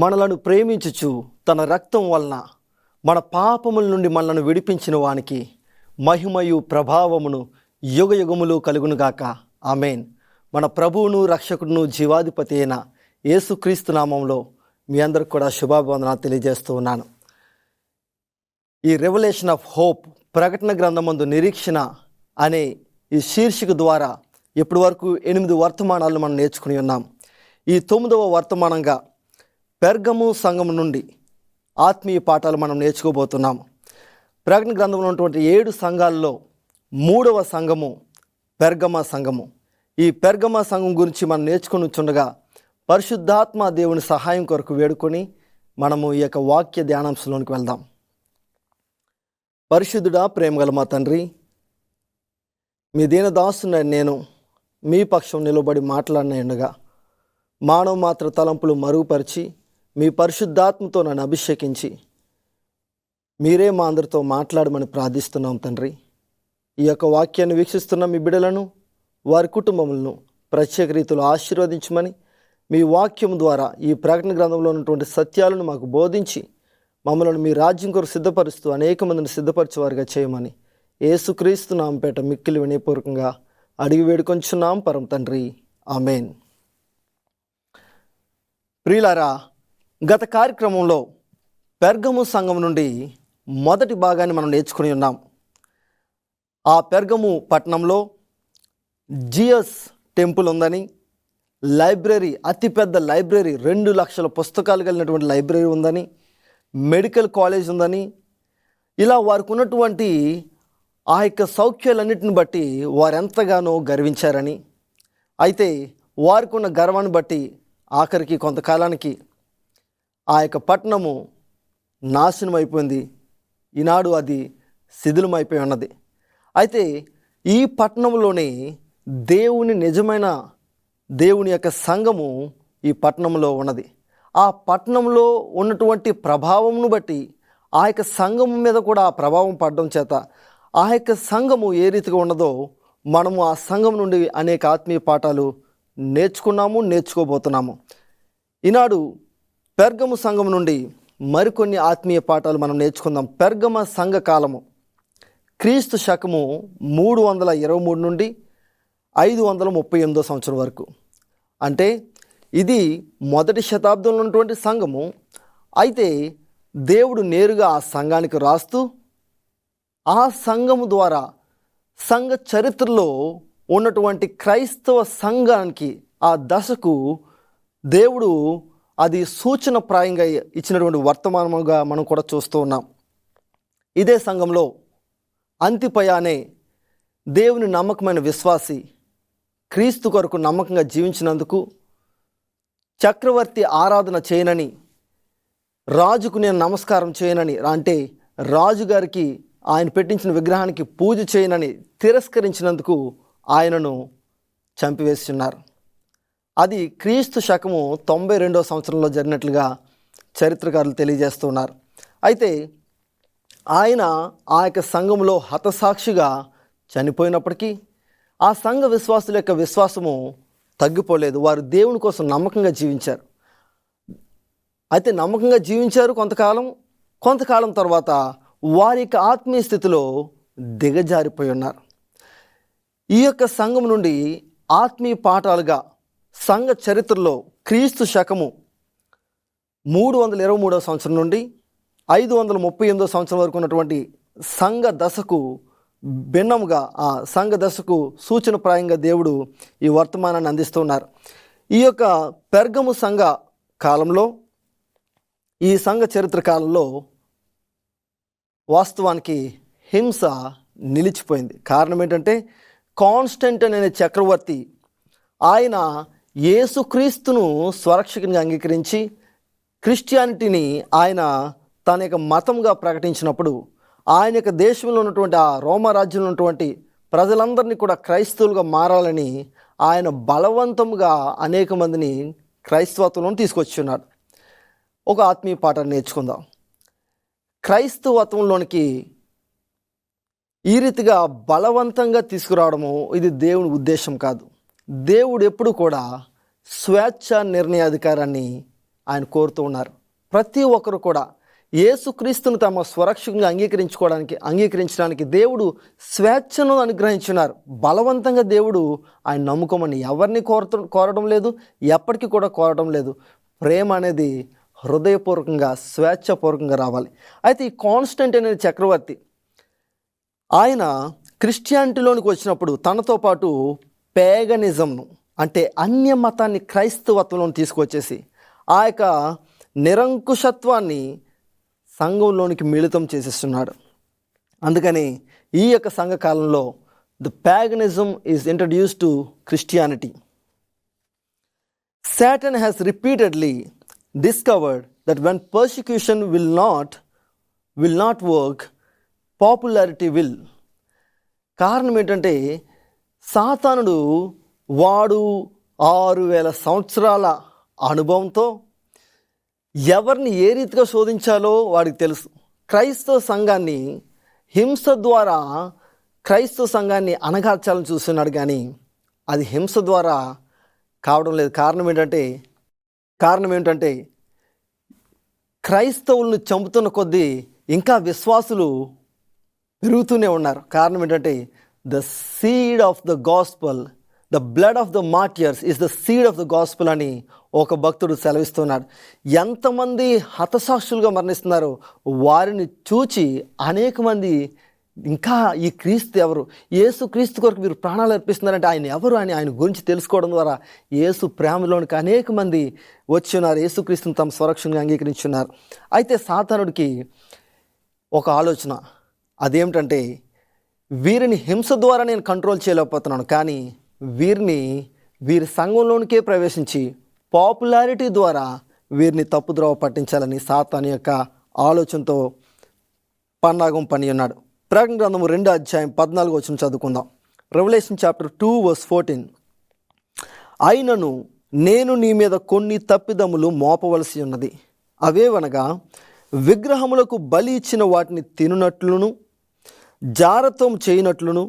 మనలను ప్రేమించుచు తన రక్తం వలన మన పాపముల నుండి మనలను విడిపించిన వానికి మహిమయు ప్రభావమును యుగయుగములు కలుగునుగాక. ఆమేన్. మన ప్రభువును రక్షకుడును జీవాధిపతి అయిన యేసుక్రీస్తు నామంలో మీ అందరికి కూడా శుభాభివందనాలు తెలియజేస్తూ ఉన్నాను. ఈ రెవల్యూషన్ ఆఫ్ హోప్, ప్రకటన గ్రంథమందు నిరీక్షణ అనే ఈ శీర్షిక ద్వారా ఇప్పటి వరకు 8 వర్తమానాలను మనం నేర్చుకుని ఉన్నాం. ఈ 9వ వర్తమానంగా పెర్గము సంఘం నుండి ఆత్మీయ పాఠాలు మనం నేర్చుకోబోతున్నాం. ప్రకటన గ్రంథంలో ఉన్నటువంటి 7 సంఘాల్లో 3వ సంఘము పెర్గమ సంఘము. ఈ పెర్గమ సంఘం గురించి మనం నేర్చుకుని చుండగా పరిశుద్ధాత్మ దేవుని సహాయం కొరకు వేడుకొని మనము ఈ యొక్క వాక్య ధ్యానాంశంలోనికి వెళ్దాం. పరిశుద్ధుడా, ప్రేమగల మా తండ్రి, మీ దీనదాసుని నేను మీ పక్షం నిలబడి మాట్లాడినగా మానవ మాత్ర తలంపులు మరుగుపరిచి మీ పరిశుద్ధాత్మతో నన్ను అభిషేకించి మీరే మా అందరితో మాట్లాడమని ప్రార్థిస్తున్నాం తండ్రి. ఈ యొక్క వాక్యాన్ని వీక్షిస్తున్న మీ బిడ్డలను, వారి కుటుంబములను ప్రత్యేక రీతిలో ఆశీర్వదించమని, మీ వాక్యం ద్వారా ఈ ప్రకటన గ్రంథంలో ఉన్నటువంటి సత్యాలను మాకు బోధించి మమ్మల్ని మీ రాజ్యం కొరకు సిద్ధపరుస్తూ అనేక మందిని సిద్ధపరిచేవారుగా చేయమని యేసుక్రీస్తు నామపేట మిక్కిలి వినయపూర్వకంగా అడిగి వేడుకొంచున్నాం పరమ తండ్రి. ఆమేన్. ప్రియులారా, గత కార్యక్రమంలో పెర్గము సంఘం నుండి మొదటి భాగాన్ని మనం నేర్చుకుని ఉన్నాం. ఆ పెర్గము పట్టణంలో జియస్ టెంపుల్ ఉందని, లైబ్రరీ, అతిపెద్ద లైబ్రరీ, 2 లక్షల పుస్తకాలు కలిగినటువంటి లైబ్రరీ ఉందని, మెడికల్ కాలేజ్ ఉందని, ఇలా వారికి ఉన్నటువంటి ఆ యొక్క సౌఖ్యాలన్నిటిని బట్టి వారెంతగానో గర్వించారని, అయితే వారికి ఉన్న గర్వాన్ని బట్టి ఆఖరికి కొంతకాలానికి ఆ యొక్క పట్టణము నాశనం అయిపోయింది. ఈనాడు అది శిథిలమైపోయి ఉన్నది. అయితే ఈ పట్టణంలోనే నిజమైన దేవుని యొక్క సంఘము ఈ పట్టణంలో ఉన్నది. ఆ పట్టణంలో ఉన్నటువంటి ప్రభావంను బట్టి ఆ యొక్క సంఘం మీద కూడా ఆ ప్రభావం పడడం చేత ఆ యొక్క సంఘము ఏ రీతిగా ఉన్నదో మనము ఆ సంఘం నుండి అనేక ఆత్మీయ పాఠాలు నేర్చుకోబోతున్నాము. ఈనాడు పెర్గము సంఘం నుండి మరికొన్ని ఆత్మీయ పాఠాలు మనం నేర్చుకుందాం. పెర్గమ సంఘ కాలము క్రీస్తు శకము 323 నుండి 538 సంవత్సరం వరకు. అంటే ఇది మొదటి శతాబ్దంలో ఉన్నటువంటి సంఘము. అయితే దేవుడు నేరుగా ఆ సంఘానికి రాస్తూ ఆ సంఘము ద్వారా సంఘ చరిత్రలో ఉన్నటువంటి క్రైస్తవ సంఘానికి ఆ దశకు దేవుడు అది సూచనప్రాయంగా ఇచ్చినటువంటి వర్తమానముగా మనం కూడా చూస్తూ ఉన్నాం. ఇదే సంఘంలో అంతిపయ అనే దేవుని నమ్మకమైన విశ్వాసి క్రీస్తు కొరకు నమ్మకంగా జీవించినందుకు చక్రవర్తి ఆరాధన చేయనని, రాజుకు నేను నమస్కారం చేయనని, అంటే రాజుగారికి ఆయన పెట్టించిన విగ్రహానికి పూజ చేయనని తిరస్కరించినందుకు ఆయనను చంపివేస్తున్నారు. అది క్రీస్తు శకము 92వ సంవత్సరంలో జరిగినట్లుగా చరిత్రకారులు తెలియజేస్తున్నారు. అయితే ఆయన ఆ యొక్క సంఘంలో హతసాక్షిగా చనిపోయినప్పటికీ ఆ సంఘ విశ్వాసుల యొక్క విశ్వాసము తగ్గిపోలేదు. వారు దేవుని కోసం నమ్మకంగా జీవించారు. అయితే నమ్మకంగా జీవించారు కొంతకాలం తర్వాత వారి యొక్క ఆత్మీయ స్థితిలో దిగజారిపోయి ఉన్నారు. ఈ యొక్క సంఘం నుండి ఆత్మీయ పాఠాలుగా సంఘ చరిత్రలో క్రీస్తు శకము 323వ సంవత్సరం నుండి 538వ సంవత్సరం వరకు ఉన్నటువంటి సంఘ దశకు భిన్నముగా, ఆ సంఘ దశకు సూచనప్రాయంగా దేవుడు ఈ వర్తమానాన్ని అందిస్తున్నారు. ఈ యొక్క పెర్గము సంఘ కాలంలో, ఈ సంఘ చరిత్ర కాలంలో వాస్తవానికి హింస నిలిచిపోయింది. కారణం ఏంటంటే కాన్స్టంటైన్ అనే చక్రవర్తి ఆయన యేసుక్రీస్తును స్వరక్షకునిగా అంగీకరించి క్రిస్టియానిటీని ఆయన తన యొక్క మతంగా ప్రకటించినప్పుడు ఆయన యొక్క దేశంలో ఉన్నటువంటి ఆ రోమరాజ్యంలో ఉన్నటువంటి ప్రజలందరినీ కూడా క్రైస్తవులుగా మారాలని ఆయన బలవంతంగా అనేక మందిని క్రైస్తవత్వంలో తీసుకొచ్చున్నాడు. ఒక ఆత్మీయ పాఠాన్ని నేర్చుకుందాం. క్రైస్తవత్వంలోనికి ఈ రీతిగా బలవంతంగా తీసుకురావడము ఇది దేవుని ఉద్దేశం కాదు. దేవుడు ఎప్పుడు కూడా స్వేచ్ఛ నిర్ణయాధికారాన్ని ఆయన కోరుతూ ఉన్నారు. ప్రతి ఒక్కరు కూడా యేసుక్రీస్తును తమ స్వరక్షకంగా అంగీకరించడానికి దేవుడు స్వేచ్ఛను అనుగ్రహించున్నారు. బలవంతంగా దేవుడు ఆయన నమ్ముకోమని ఎవరిని కోరడం లేదు, ఎప్పటికీ కూడా కోరడం లేదు. ప్రేమ అనేది హృదయపూర్వకంగా స్వేచ్ఛపూర్వకంగా రావాలి. అయితే ఈ కాన్స్టంటైన్ అనే చక్రవర్తి ఆయన క్రిస్టియానిటీలోనికి వచ్చినప్పుడు తనతో పాటు పేగనిజంను అంటే అన్య మతాన్ని క్రైస్తవత్వంలో తీసుకొచ్చేసి ఆ యొక్క నిరంకుశత్వాన్ని సంఘంలోనికి మిళితం చేసేస్తున్నాడు. అందుకని ఈ యొక్క సంఘకాలంలో the paganism is introduced to Christianity. Satan has repeatedly discovered that when persecution will not work, popularity will. కారణం ఏంటంటే సాతానుడు వాడు 6000 సంవత్సరాల అనుభవంతో ఎవరిని ఏ రీతిగా శోధించాలో వాడికి తెలుసు. క్రైస్తవ సంఘాన్ని హింస ద్వారా క్రైస్తవ సంఘాన్ని అణగార్చాలని చూస్తున్నాడు, కానీ అది హింస ద్వారా కావడం లేదు. కారణం ఏంటంటే క్రైస్తవులను చంపుతున్న కొద్దీ ఇంకా విశ్వాసులు పెరుగుతూనే ఉన్నారు. కారణం ఏంటంటే the seed of the gospel, the blood of the martyrs is the seed of the gospel అని ఒక భక్తుడు సెలవిస్తున్నాడు. ఎంతమంది హతసాక్షులుగా మరణిస్తున్నారో వారిని చూచి అనేక మంది ఇంకా ఈ క్రీస్తు ఎవరు, యేసు క్రీస్తు కొరకు వీరు ప్రాణాలు అర్పిస్తున్నారంటే ఆయన ఎవరు అని ఆయన గురించి తెలుసుకోవడం ద్వారా యేసు ప్రేమలోనికి అనేక మంది వచ్చిన్నారు, యేసుక్రీస్తుని తమ స్వరక్షణగా అంగీకరించున్నారు. అయితే సాతానుడికి ఒక ఆలోచన, అదేమిటంటే వీరిని హింస ద్వారా నేను కంట్రోల్ చేయలేకపోతున్నాను, కానీ వీరి సంఘంలోనికే ప్రవేశించి పాపులారిటీ ద్వారా వీరిని తప్పుద్రోవ పట్టించాలని సాతాను యొక్క ఆలోచనతో పన్నాగం పని ఉన్నాడు. ప్రకటన గ్రంథము 2:14 చదువుకుందాం. Revelation chapter 2:14. అయినను నేను నీ మీద కొన్ని తప్పిదములు మోపవలసి ఉన్నది, అవేవనగా విగ్రహములకు బలి ఇచ్చిన వాటిని తినునట్లును, జారత్వం చేయనట్లును,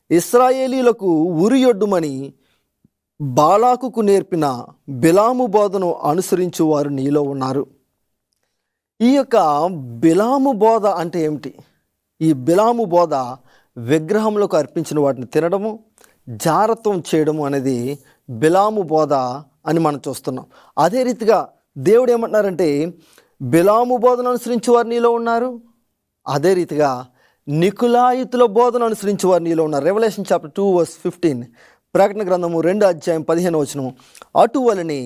ఇశ్రాయేలీలకు ఉరియొడ్డుమని బాలాకుకు నేర్పిన బిలాము బోధను అనుసరించు వారు నీలో ఉన్నారు. ఈ యొక్క బిలాము బోధ అంటే ఏమిటి? ఈ బిలాము బోధ విగ్రహములకు అర్పించిన వాటిని తినడము, జారత్వం చేయడము అనేది బిలాము బోధ అని మనం చూస్తున్నాం. అదే రీతిగా దేవుడు ఏమంటున్నారంటే బిలాము బోధను అనుసరించి వారు నీలో ఉన్నారు, అదే రీతిగా నికులాయితుల బోధను అనుసరించి వారు నీలో ఉన్నారు. Revelation chapter 2:15. ప్రకటన గ్రంథము 2:15. అటువలని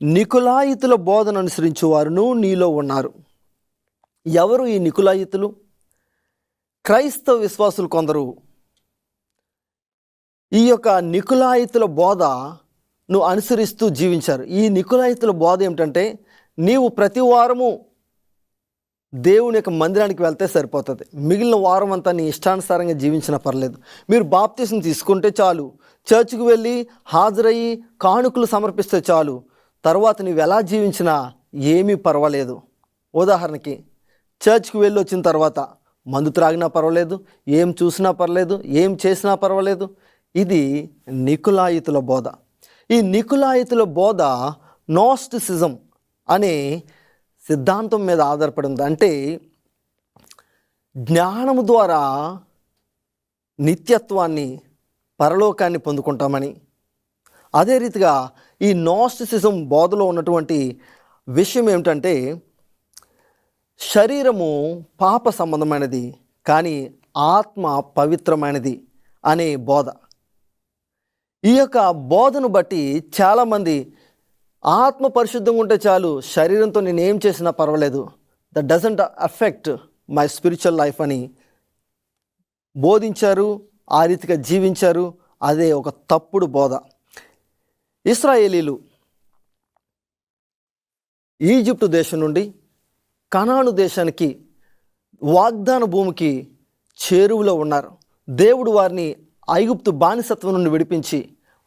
నికులాయితుల బోధను అనుసరించి వారును నీలో ఉన్నారు. ఎవరు ఈ నికులాయితులు? క్రైస్తవ విశ్వాసులు కొందరు ఈ యొక్క నికులాయితుల బోధను అనుసరిస్తూ జీవించారు. ఈ నికులాయితుల బోధ ఏమిటంటే నీవు ప్రతి వారము దేవుని యొక్క మందిరానికి వెళ్తే సరిపోతుంది, మిగిలిన వారం అంతా నీ ఇష్టానుసారంగా జీవించినా పర్లేదు, మీరు బాప్తిసం తీసుకుంటే చాలు, చర్చికి వెళ్ళి హాజరయ్యి కానుకలు సమర్పిస్తే చాలు, తర్వాత నీవు ఎలా జీవించినా ఏమీ పర్వాలేదు. ఉదాహరణకి చర్చ్కి వెళ్ళి వచ్చిన తర్వాత మందు త్రాగినా పర్వాలేదు, ఏం చూసినా పర్లేదు, ఏం చేసినా పర్వాలేదు. ఇది నికులాయితుల బోధ. ఈ నికులాయితుల బోధ నోస్టిసిజం అనే సిద్ధాంతం మీద ఆధారపడి ఉంది. అంటే జ్ఞానము ద్వారా నిత్యత్వాన్ని, పరలోకాన్ని పొందుకుంటామని. అదే రీతిగా ఈ నోస్టిసిజం బోధలో ఉన్నటువంటి విషయం ఏమిటంటే శరీరము పాప సంబంధమైనది కానీ ఆత్మ పవిత్రమైనది అనే బోధ. ఈ యొక్క బోధను బట్టి చాలామంది ఆత్మ పరిశుద్ధంగా ఉంటే చాలు, శరీరంతో నేను ఏం చేసినా పర్వాలేదు, that doesn't affect my spiritual life అని బోధించారు, ఆ రీతిగా జీవించారు. అదే ఒక తప్పుడు బోధ. ఇశ్రాయేలీలు ఈజిప్టు దేశం నుండి కనాను దేశానికి, వాగ్దాన భూమికి చేరువలో ఉన్నారు. దేవుడు వారిని ఐగుప్తు బానిసత్వం నుండి విడిపించి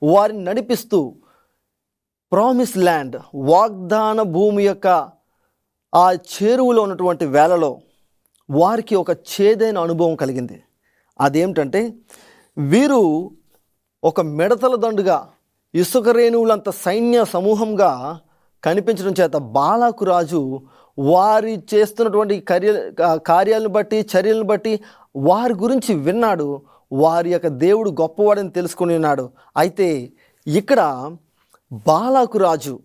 వారిని నడిపిస్తూ ప్రామిస్ ల్యాండ్, వాగ్దాన భూమి యొక్క ఆ చేరువలో ఉన్నటువంటి వేళలో వారికి ఒక చేదైన అనుభవం కలిగింది. అదేమిటంటే వీరు ఒక మిడతల దండుగా, ఇసుక రేణువులంత సైన్య సమూహంగా కనిపించడం చేత బాలాకు రాజు వారి చేస్తున్నటువంటి కార్యాలను బట్టి, చర్యలను బట్టి వారి గురించి విన్నాడు. వారి యొక్క దేవుడు గొప్పవాడని తెలుసుకుని ఉన్నాడు. అయితే ఇక్కడ బాలాకు రాజు,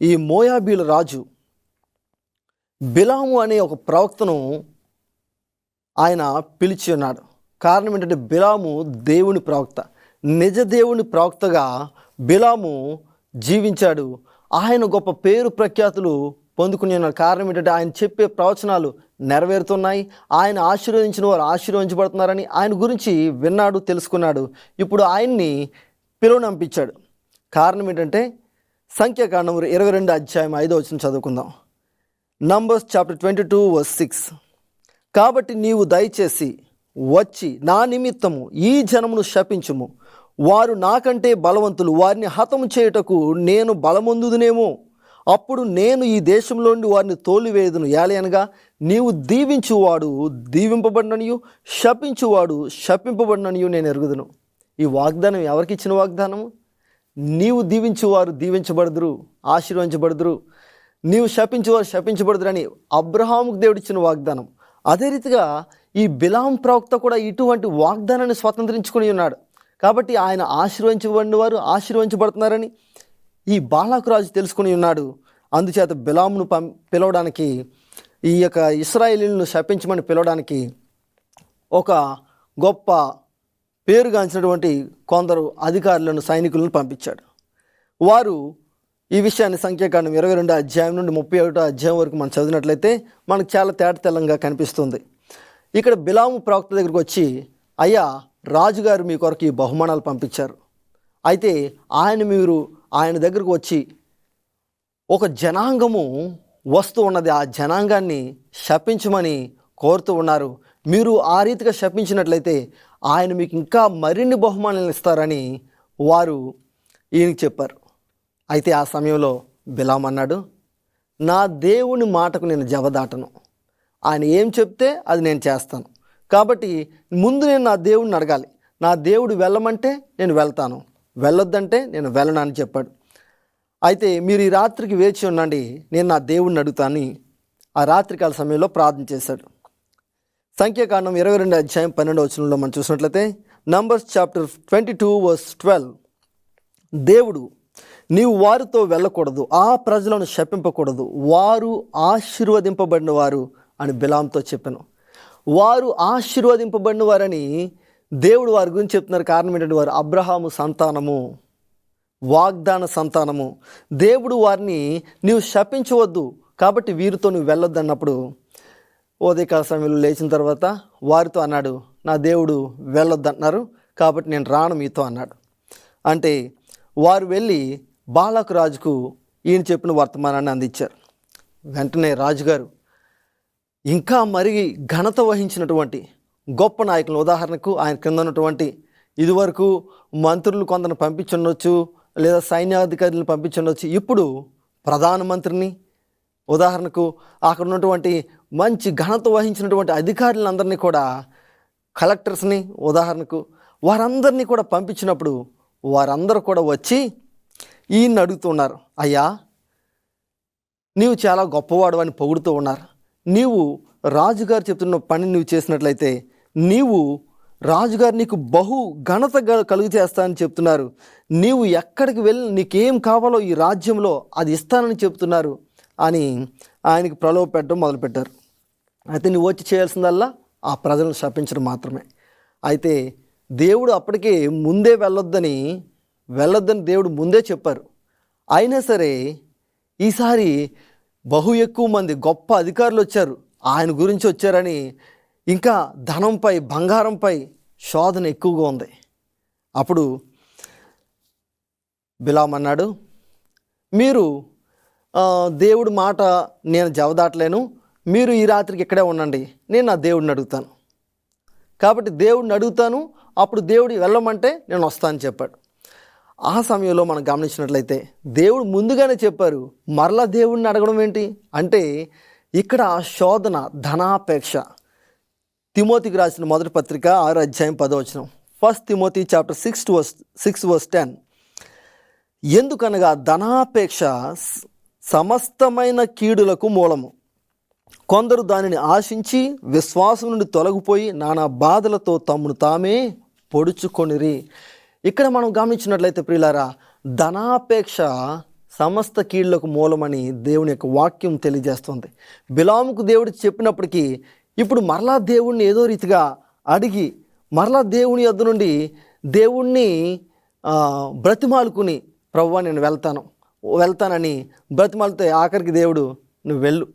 ఈ మోయాబీల రాజు బిలాము అనే ఒక ప్రవక్తను ఆయన పిలిచి ఉన్నాడు. కారణం ఏంటంటే బిలాము దేవుని ప్రవక్త, నిజ దేవుని ప్రవక్తగా బిలాము జీవించాడు. ఆయన గొప్ప పేరు ప్రఖ్యాతులు పొందుకుని ఉన్నాడు. కారణం ఏంటంటే ఆయన చెప్పే ప్రవచనాలు నెరవేరుతున్నాయి. ఆయన ఆశీర్వదించిన వారు ఆశీర్వదించబడుతున్నారని ఆయన గురించి విన్నాడు, తెలుసుకున్నాడు. ఇప్పుడు ఆయన్ని పిలువనంపించాడు. కారణం ఏంటంటే సంఖ్యాకాండం 22 అధ్యాయం 5వ వచనం చదువుకుందాం. Numbers chapter 22:6. కాబట్టి నీవు దయచేసి వచ్చి నా నిమిత్తము ఈ జనమును శపించుము. వారు నాకంటే బలవంతులు, వారిని హతము చేయుటకు నేను బలమొందుదునేమో. అప్పుడు నేను ఈ దేశంలో నుండి వారిని తోలివేయుదును. ఏలయనగా నీవు దీవించువాడు దీవింపబడిననియు, శపించువాడు శపింపబడిననియు నేను ఎరుగుదును. ఈ వాగ్దానం ఎవరికి ఇచ్చిన వాగ్దానము? నీవు దీవించువారు దీవించబడుదురు, ఆశీర్వదించబడుదురు. నీవు శపించువారు శపించబడుదురు అని అబ్రహాముకు దేవుడు ఇచ్చిన వాగ్దానం. అదే రీతిగా ఈ బిలాం ప్రవక్త కూడా ఇటువంటి వాగ్దానాన్ని స్వతంత్రించుకుని ఉన్నాడు. కాబట్టి ఆయన ఆశీర్వదించబడిన వారు ఆశీర్వదించబడుతున్నారని ఈ బాలాకు రాజు తెలుసుకుని ఉన్నాడు. అందుచేత బిలామును పిలవడానికి, ఈ యొక్క ఇశ్రాయేలీయులను శపించమని పిలవడానికి ఒక గొప్ప పేరుగాంచినటువంటి కొందరు అధికారులను, సైనికులను పంపించాడు. వారు ఈ విషయాన్ని సంఖ్యాకాండం 22 అధ్యాయం నుండి 31 అధ్యాయం వరకు మనం చదివినట్లయితే మనకు చాలా తేటతెల్లంగా కనిపిస్తుంది. ఇక్కడ బిలాము ప్రవక్త దగ్గరికి వచ్చి, అయ్యా రాజుగారు మీ కొరకు ఈ బహుమానాలు పంపించారు. అయితే ఆయన దగ్గరకు వచ్చి ఒక జనాంగము వస్తూ ఉన్నది, ఆ జనాంగాన్ని శపించమని కోరుతూ ఉన్నారు. మీరు ఆ రీతిగా శపించినట్లయితే ఆయన మీకు ఇంకా మరిన్ని బహుమానాలు ఇస్తారని వారు ఈయనకి చెప్పారు. అయితే ఆ సమయంలో బిలాం అన్నాడు, నా దేవుని మాటకు నేను జవదాటను. ఆయన ఏం చెప్తే అది నేను చేస్తాను. కాబట్టి ముందు నేను నా దేవుడిని అడగాలి. నా దేవుడు వెళ్ళమంటే నేను వెళ్తాను, వెళ్ళొద్దంటే నేను వెళ్ళను అని చెప్పాడు. అయితే మీరు ఈ రాత్రికి వేచి ఉండండి, నేను నా దేవుడిని అడుగుతాను. ఆ రాత్రికాల సమయంలో ప్రార్థన చేశాడు. సంఖ్యాకాండం 22 అధ్యాయం 12వ వచనంలో మనం చూసినట్లయితే నంబర్స్ చాప్టర్ 22:12. దేవుడు, నీవు వారితో వెళ్ళకూడదు, ఆ ప్రజలను శపింపకూడదు, వారు ఆశీర్వదింపబడిన వారు అని బిలాంతో చెప్పాను. వారు ఆశీర్వదింపబడిన వారని దేవుడు వారి గురించి చెప్తున్నారు. కారణం ఏంటంటే వారు అబ్రహాము సంతానము, వాగ్దాన సంతానము. దేవుడు వారిని నీవు శపించవద్దు, కాబట్టి వీరితో నువ్వు వెళ్ళొద్దు అన్నప్పుడు ఉదయకాల సమయంలో లేచిన తర్వాత వారితో అన్నాడు, నా దేవుడు వెళ్ళొద్దంటున్నారు కాబట్టి నేను రాను మీతో అన్నాడు. అంటే వారు వెళ్ళి బాలాకు రాజుకు ఈయన చెప్పిన వర్తమానాన్ని అందించారు. వెంటనే రాజుగారు ఇంకా మరి ఘనత వహించినటువంటి గొప్ప నాయకులు, ఉదాహరణకు ఆయన కింద ఉన్నటువంటి ఇదివరకు మంత్రులు కొందరు పంపించుండొచ్చు, లేదా సైన్యాధికారులను పంపించుండొచ్చు, ఇప్పుడు ప్రధానమంత్రిని, ఉదాహరణకు అక్కడ ఉన్నటువంటి మంచి ఘనత వహించినటువంటి అధికారులందరినీ కూడా, కలెక్టర్స్ని ఉదాహరణకు, వారందరినీ కూడా పంపించినప్పుడు వారందరూ కూడా వచ్చి ఈయన్ని అడుగుతున్నారు, అయ్యా నీవు చాలా గొప్పవాడు అని పొగుడుతూ ఉన్నారు. నీవు రాజుగారు చెప్తున్న పని నువ్వు చేసినట్లయితే నీవు రాజుగారు నీకు బహు ఘనత కలుగు చేస్తానని చెప్తున్నారు. నీవు ఎక్కడికి వెళ్ళి నీకేం కావాలో ఈ రాజ్యంలో అది ఇస్తానని చెప్తున్నారు అని ఆయనకి ప్రలోభ పెట్టడం మొదలుపెట్టారు. అయితే నువ్వు వచ్చి చేయాల్సిందల్లా ఆ ప్రజలను శపించడం మాత్రమే. అయితే దేవుడు అప్పటికే ముందే వెళ్ళొద్దని దేవుడు ముందే చెప్పారు. అయినా సరే ఈసారి బహు ఎక్కువ మంది గొప్ప అధికారులు వచ్చారు, ఆయన గురించి వచ్చారని ఇంకా ధనంపై, బంగారంపై శోధన ఎక్కువగా ఉంది. అప్పుడు బిలాం అన్నాడు, మీరు దేవుడి మాట నేను జవదాటలేను, మీరు ఈ రాత్రికి ఇక్కడే ఉండండి, నేను నా దేవుడిని అడుగుతాను. కాబట్టి దేవుడిని అడుగుతాను, అప్పుడు దేవుడు వెళ్ళమంటే నేను వస్తానని చెప్పాడు. ఆ సమయంలో మనం గమనించినట్లయితే దేవుడు ముందుగానే చెప్పారు, మరలా దేవుడిని అడగడం ఏంటి అంటే ఇక్కడ శోధన, ధనాపేక్ష. తిమోతికి రాసిన మొదటి పత్రిక 6 అధ్యాయం 10వ వచనం, 1 Timothy chapter 6:10. ఎందుకనగా ధనాపేక్ష సమస్తమైన కీడులకు మూలము. కొందరు దానిని ఆశించి విశ్వాసం నుండి తొలగిపోయి నానా బాధలతో తమను తామే పొడుచుకొనిరి. ఇక్కడ మనం గమనించినట్లయితే ప్రియులారా, ధనాపేక్ష సమస్త కీళ్లకు మూలమని దేవుని యొక్క వాక్యం తెలియజేస్తుంది. బిలాముకు దేవుడు చెప్పినప్పటికీ ఇప్పుడు మరలా దేవుణ్ణి ఏదో రీతిగా అడిగి మరలా దేవుని యొద్ద నుండి దేవుణ్ణి బ్రతిమాలుకుని, ప్రభువా నేను వెళ్తానని బ్రతిమాలితే ఆఖరికి దేవుడు నువ్వు వెళ్ళు.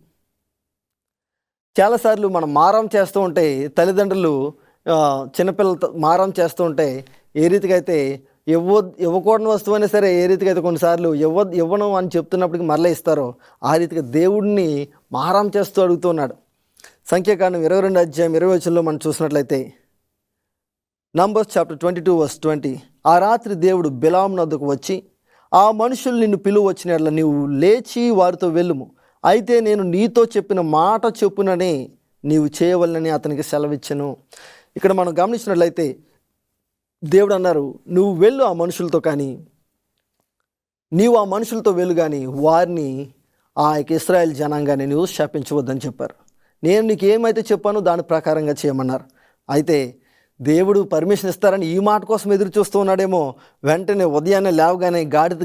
చాలాసార్లు మనం మారం చేస్తూ ఉంటే, తల్లిదండ్రులు చిన్నపిల్లలతో మారం చేస్తూ ఉంటే ఏ రీతిగా అయితే ఇవ్వకూడని వస్తువు అయినా సరే ఏ రీతిగా అయితే కొన్నిసార్లు ఇవ్వను అని చెప్తున్నప్పటికీ మరలా ఇస్తారో ఆ రీతిగా దేవుడిని మారం చేస్తూ అడుగుతున్నాడు. సంఖ్యాకాండం 22:20 మనం చూసినట్లయితే, నంబర్స్ చాప్టర్ 22:20, ఆ రాత్రి దేవుడు బిలాము వద్దకు వచ్చి, ఆ మనుషులు నిన్ను పిలువ వచ్చినట్ల నీవు లేచి వారితో వెళ్ళుము, అయితే నేను నీతో చెప్పిన మాట చెప్పుననే నీవు చేయవలనని అతనికి సెలవిచ్చెను. ఇక్కడ మనం గమనించినట్లయితే దేవుడు అన్నారు, నువ్వు వెళ్ళు ఆ మనుషులతో, కానీ నీవు ఆ మనుషులతో వెళ్ళు కానీ వారిని, ఆ యొక్క ఇశ్రాయేల్ జనాంగాన్ని నువ్వు శాపించవద్దని చెప్పారు. నేను నీకు ఏమైతే చెప్పానో దాని ప్రకారంగా చేయమన్నారు. అయితే దేవుడు పర్మిషన్ ఇస్తారని ఈ మాట కోసం ఎదురు చూస్తూ ఉన్నాడేమో. వెంటనే ఉదయాన్నే లేవగానే గాడిద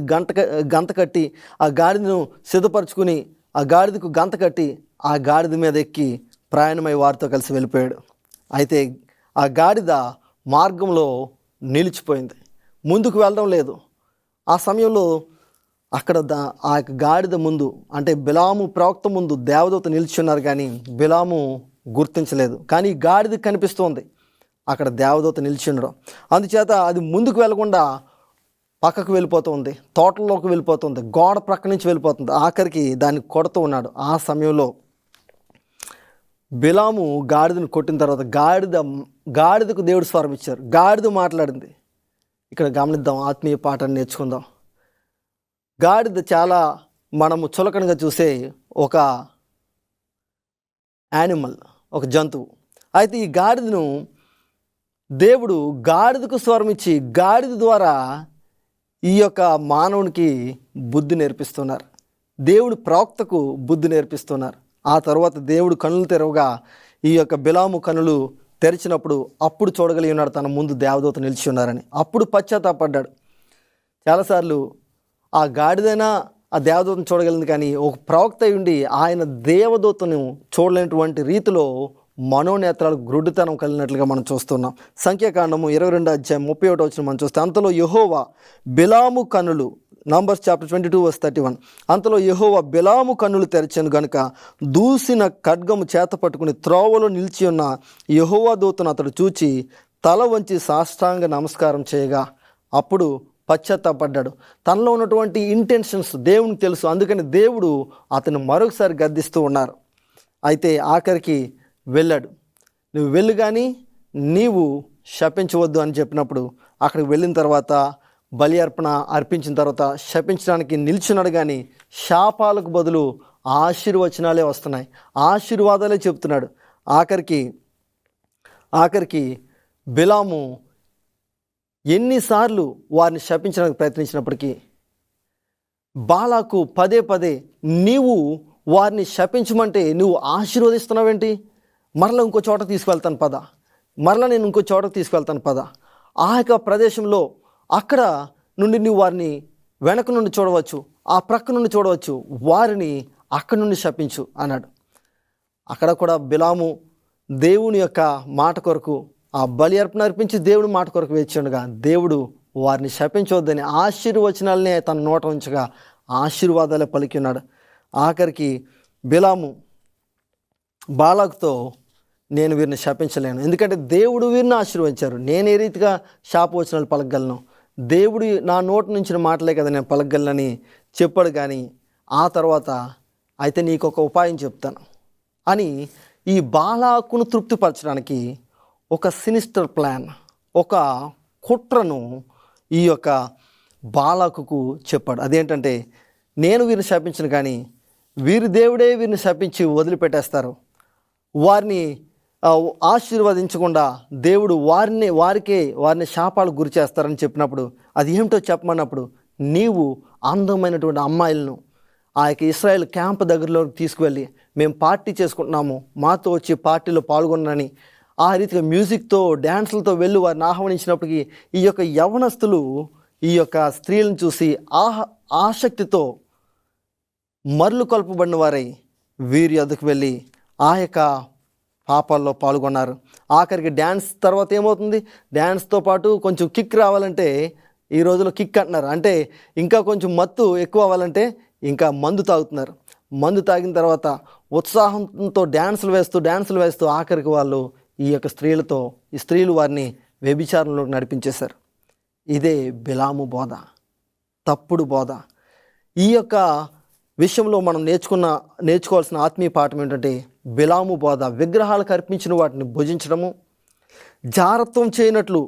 గంత కట్టి ఆ గాడిదను సిద్ధపరచుకుని ఆ గాడిదకు గంత కట్టి ఆ గాడిద మీద ఎక్కి ప్రయాణమై వారితో కలిసి వెళ్ళిపోయాడు. అయితే ఆ గాడిద మార్గంలో నిలిచిపోయింది, ముందుకు వెళ్ళడం లేదు. ఆ సమయంలో అక్కడ ఆ యొక్క గాడిద ముందు, అంటే బిలాము ప్రవక్త ముందు దేవదూత నిలిచున్నారు, కానీ బిలాము గుర్తించలేదు. కానీ గాడిద కనిపిస్తోంది, అక్కడ దేవదూత నిలిచి ఉండడం. అందుచేత అది ముందుకు వెళ్లకుండా పక్కకు వెళ్ళిపోతుంది, తోటల్లోకి వెళ్ళిపోతుంది, గోడ ప్రక్క నుంచి వెళ్ళిపోతుంది. ఆఖరికి దాన్ని కొడుతూ ఉన్నాడు. ఆ సమయంలో బిలాము గాడిదను కొట్టిన తర్వాత గాడిదకు దేవుడు స్వరం ఇచ్చారు, గాడిద మాట్లాడింది. ఇక్కడ గమనిద్దాం, ఆత్మీయ పాఠాన్ని నేర్చుకుందాం. గాడిద చాలా మనము చులకనగా చూసే ఒక యానిమల్, ఒక జంతువు. అయితే ఈ గాడిదను దేవుడు గాడిదకు స్వరం ఇచ్చి గాడిద ద్వారా ఈ యొక్క మానవునికి బుద్ధి నేర్పిస్తున్నారు. దేవుడు ప్రవక్తకు బుద్ధి నేర్పిస్తున్నారు. ఆ తర్వాత దేవుడు కనులు తెరవగా ఈ యొక్క బిలాము కనులు తెరిచినప్పుడు అప్పుడు చూడగలిగి ఉన్నాడు తన ముందు దేవదూత నిలిచి ఉన్నారని. అప్పుడు పశ్చాత్తాపడ్డాడు. చాలాసార్లు ఆ గాడిదైనా ఆ దేవదూతను చూడగలిగింది, కానీ ఒక ప్రవక్త ఉండి ఆయన దేవదూతను చూడలేనటువంటి రీతిలో మనోనేత్రాలకు గ్రుడ్డితనం కలిగినట్లుగా మనం చూస్తున్నాం. సంఖ్యాకాండము 22:31 మనం చూస్తే, అంతలో యెహోవా బిలాము కన్నులు, నంబర్స్ చాప్టర్ 22:31, అంతలో యెహోవా బిలాము కన్నులు తెరచాను గనుక దూసిన ఖడ్గము చేత పట్టుకుని త్రోవలో నిలిచి ఉన్న యెహోవా దూతను అతడు చూచి తల వంచి సాష్టాంగ నమస్కారం చేయగా అప్పుడు పశ్చాత్తాపడ్డాడు. తనలో ఉన్నటువంటి ఇంటెన్షన్స్ దేవునికి తెలుసు. అందుకని దేవుడు అతను మరొకసారి గద్దిస్తూ ఉన్నారు. అయితే ఆఖరికి వెళ్ళాడు. నువ్వు వెళ్ళు కానీ నీవు శపించవద్దు అని చెప్పినప్పుడు అక్కడికి వెళ్ళిన తర్వాత బలి అర్పణ అర్పించిన తర్వాత శపించడానికి నిల్చున్నాడు, కానీ శాపాలకు బదులు ఆశీర్వచనాలే వస్తున్నాయి, ఆశీర్వాదాలే చెప్తున్నాడు. ఆఖరికి బిలాము ఎన్నిసార్లు వారిని శపించడానికి ప్రయత్నించినప్పటికీ బాలాకు పదే నీవు వారిని శపించమంటే నువ్వు ఆశీర్వదిస్తున్నావేంటి, మరలా ఇంకో చోట తీసుకువెళ్తాను పద, మరలా నేను ఇంకో చోట తీసుకువెళ్తాను పద, ఆ యొక్క ప్రదేశంలో అక్కడ నుండి నువ్వు వారిని వెనక నుండి చూడవచ్చు, ఆ ప్రక్క నుండి చూడవచ్చు, వారిని అక్కడి నుండి శపించు అన్నాడు. అక్కడ కూడా బిలాము దేవుని యొక్క మాట కొరకు ఆ బలి అర్పణ అర్పించి దేవుని మాట కొరకు వేచిండగా దేవుడు వారిని శపించవద్దని ఆశీర్వచనాలనే తన నోట ఉంచగా ఆశీర్వాదాలే పలికి ఉన్నాడు. ఆఖరికి బిలాము బాలాకుతో నేను వీరిని శపించలేను, ఎందుకంటే దేవుడు వీరిని ఆశీర్వదించారు, నేను ఏ రీతిగా శాపవచనాలు పలకగలను, దేవుడు నా నోటి నుంచి మాటలే కదా నేను పలకగలనని చెప్పాడు. కానీ ఆ తర్వాత అయితే నీకు ఒక ఉపాయం చెప్తాను అని ఈ బాలాకును తృప్తిపరచడానికి ఒక సినిస్టర్ ప్లాన్, ఒక కుట్రను ఈ యొక్క బాలాకుకు చెప్పాడు. అదేంటంటే, నేను వీరిని శపించను, కానీ వీరి దేవుడే వీరిని శపించి వదిలిపెట్టేస్తారు, వారిని ఆశీర్వదించకుండా దేవుడు వారిని శాపాలకు గురి చేస్తారని చెప్పినప్పుడు అది ఏమిటో చెప్పమన్నప్పుడు నీవు అందమైనటువంటి అమ్మాయిలను ఆ యొక్క ఇశ్రాయేల్ క్యాంప్ దగ్గరలో తీసుకువెళ్ళి మేము పార్టీ చేసుకుంటున్నాము, మాతో వచ్చి పార్టీలో పాల్గొనని ఆ రీతిగా మ్యూజిక్తో డ్యాన్సులతో వెళ్ళి వారిని ఆహ్వానించినప్పటికీ ఈ యొక్క యవనస్తులు ఈ యొక్క స్త్రీలను చూసి ఆసక్తితో మరలు కొల్పబడిన వారై వీరి వద్దకు వెళ్ళి ఆ యొక్క పాపాల్లో పాల్గొన్నారు. ఆఖరికి డ్యాన్స్ తర్వాత ఏమవుతుంది, డ్యాన్స్తో పాటు కొంచెం కిక్ రావాలంటే ఈ రోజులో కిక్ అంటున్నారు, అంటే ఇంకా కొంచెం మత్తు ఎక్కువ అవ్వాలంటే ఇంకా మందు తాగుతున్నారు. మందు తాగిన తర్వాత ఉత్సాహంతో డ్యాన్సులు వేస్తూ ఆఖరికి వాళ్ళు ఈ యొక్క ఈ స్త్రీలు వారిని వ్యభిచారంలోకి నడిపించేశారు. ఇదే బిలాము బోధ, తప్పుడు బోధ. ఈ యొక్క విషయంలో మనం నేర్చుకోవాల్సిన ఆత్మీయ పాఠం ఏంటంటే బిలాము బోధ విగ్రహాలకు అర్పించిన వాటిని భుజించడము, జారత్వం చేయనట్లు,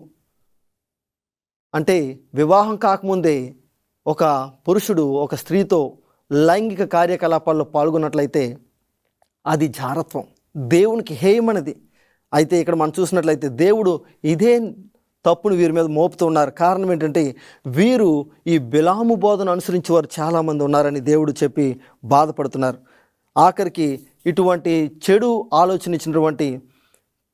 అంటే వివాహం కాకముందే ఒక పురుషుడు ఒక స్త్రీతో లైంగిక కార్యకలాపాల్లో పాల్గొన్నట్లయితే అది జారత్వం, దేవునికి హేయమనేది. అయితే ఇక్కడ మనం చూసినట్లయితే దేవుడు ఇదే తప్పును వీరి మీద మోపుతూ ఉన్నారు. కారణం ఏంటంటే వీరు ఈ బిలాము బోధను అనుసరించే వారు చాలామంది ఉన్నారని దేవుడు చెప్పి బాధపడుతున్నారు. ఆఖరికి ఇటువంటి చెడు ఆలోచన ఇచ్చినటువంటి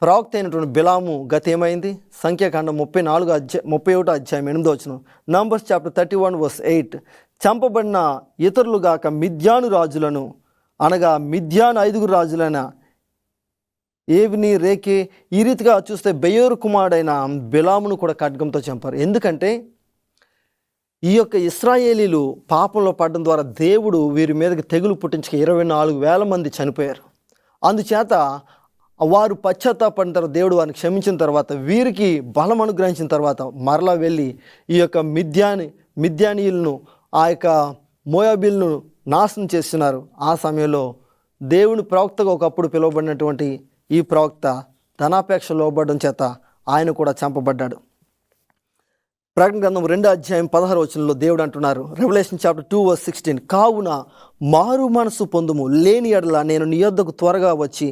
ప్రవక్త అయినటువంటి బిలాము గత ఏమైంది? సంఖ్యాకాండం 31 అధ్యాయం 8వ వచనం, నంబర్స్ చాప్టర్ 31:8, చంపబడిన ఇతరులుగాక మిద్యాను రాజులను, అనగా మిద్యాను 5 రాజులైన ఏవిని, రేకే, ఈ రీతిగా చూస్తే బెయోరు కుమారుడైన బిలామును కూడా ఖడ్గంతో చంపారు. ఎందుకంటే ఈ యొక్క ఇశ్రాయేలీలు పాపంలో పడడం ద్వారా దేవుడు వీరి మీదకి తెగులు పుట్టించక 24,000 మంది చనిపోయారు. అందుచేత వారు పశ్చాత్తాపడిన తర్వాత దేవుడు వారిని క్షమించిన తర్వాత వీరికి బలం అనుగ్రహించిన తర్వాత మరలా వెళ్ళి ఈ యొక్క మిద్యానీయులను ఆ యొక్క మోయాబీలను నాశనం చేస్తున్నారు. ఆ సమయంలో దేవుని ప్రవక్తగా ఒకప్పుడు పిలువబడినటువంటి ఈ ప్రవక్త ధనాపేక్ష లోబడడం చేత ఆయన కూడా చంపబడ్డాడు. ప్రకటన గ్రంథం 2వ అధ్యాయం 16వ వచనంలో దేవుడు అంటున్నారు, రెవల్యూషన్ చాప్టర్ 2:16, కావున మారు మనసు పొందుము, లేని ఎడల నేను నీ యొద్దకు త్వరగా వచ్చి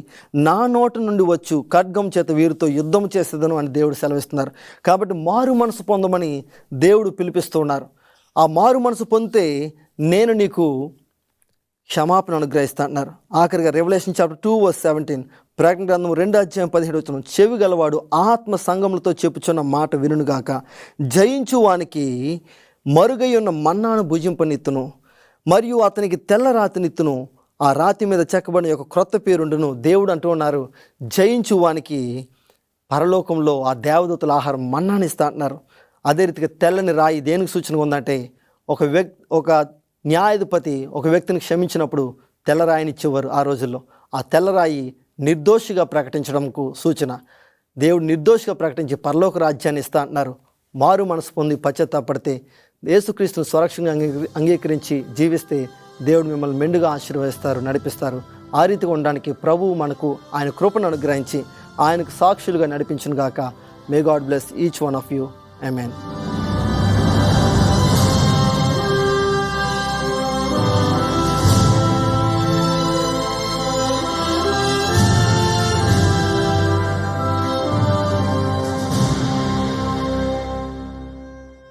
నా నోటి నుండి వచ్చు ఖడ్గం చేత వీరితో యుద్ధం చేసేదను అని దేవుడు సెలవిస్తున్నారు. కాబట్టి మారు మనసు పొందమని దేవుడు పిలిపిస్తూ ఉన్నారు. ఆ మారు మనసు పొందితే నేను నీకు క్షమాపణ అనుగ్రహిస్తా అన్నారు. ఆఖరిగా రెవల్యూషన్ చాప్టర్ 2:17, ప్రకటన గ్రంథం 2వ అధ్యాయం 17వ వచనం, చెవి గలవాడు ఆత్మ సంఘములతో చెప్పుచున్న మాట వినుగాక, జయించు వానికి మరుగై ఉన్న మన్నాను భుజింపనిత్తును, మరియు అతనికి తెల్ల రాతినిత్తును, ఆ రాతి మీద చెక్కబడిన ఒక క్రొత్త పేరుండును. దేవుడు అంటూ ఉన్నారు, జయించు వానికి పరలోకంలో ఆ దేవదూతల ఆహారం మన్నానిస్తా అంటున్నారు. అదే రీతిగా తెల్లని రాయి దేనికి సూచనగా ఉందంటే ఒక న్యాయాధిపతి ఒక వ్యక్తిని క్షమించినప్పుడు తెల్లరాయిని ఇచ్చేవారు ఆ రోజుల్లో. ఆ తెల్లరాయి నిర్దోషిగా ప్రకటించడంకు సూచన. దేవుడు నిర్దోషిగా ప్రకటించి పరలోక రాజ్యాన్ని ఇస్తా అంటున్నారు. మారు మనసు పొంది పశ్చాత్తాపడితే యేసుక్రీస్తును స్వరక్షంగా అంగీకరించి జీవిస్తే దేవుడు మిమ్మల్ని మెండుగా ఆశీర్వదిస్తారు, నడిపిస్తారు. ఆ రీతిగా ఉండడానికి ప్రభువు మనకు ఆయన కృపను అనుగ్రహించి ఆయనకు సాక్షులుగా నడిపించును గాక. May God bless each one of you. Amen.